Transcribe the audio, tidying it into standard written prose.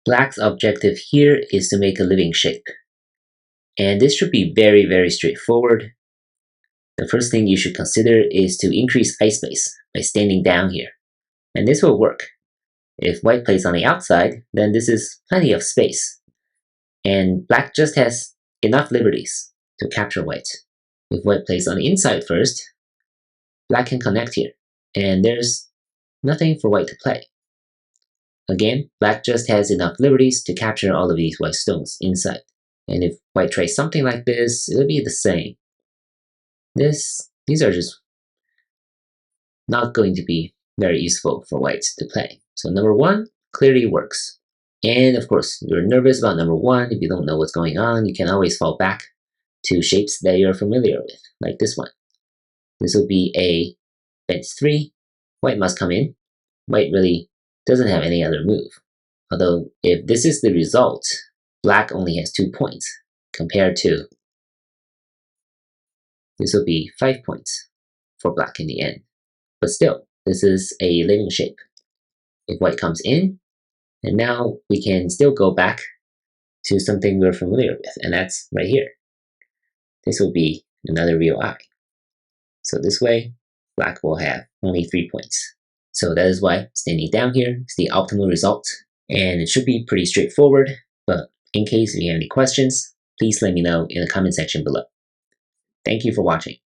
Black's objective here is to make a living shape. And this should be very, very straightforward. The first thing you should consider is to increase eye space by standing down here. And this will work. If white plays on the outside, then this is plenty of space. And black just has enough liberties to capture white. If white plays on the inside first, black can connect here. And there's nothing for white to play. Again, black just has enough liberties to capture all of these white stones inside. And if white tries something like this, it'll be the same. These are just not going to be very useful for white to play. So number 1 clearly works. And of course, you're nervous about number 1. If you don't know what's going on, you can always fall back to shapes that you're familiar with, like this one. This will be a bench 3. White must come in. White really doesn't have any other move. Although, if this is the result, black only has 2 points, compared to this will be 5 points for black in the end. But still, this is a living shape. If white comes in, and now we can still go back to something we're familiar with, and that's right here. This will be another real eye. So this way, black will have only 3 points. So that is why standing down here is the optimal result, and it should be pretty straightforward, but in case you have any questions, please let me know in the comment section below. Thank you for watching.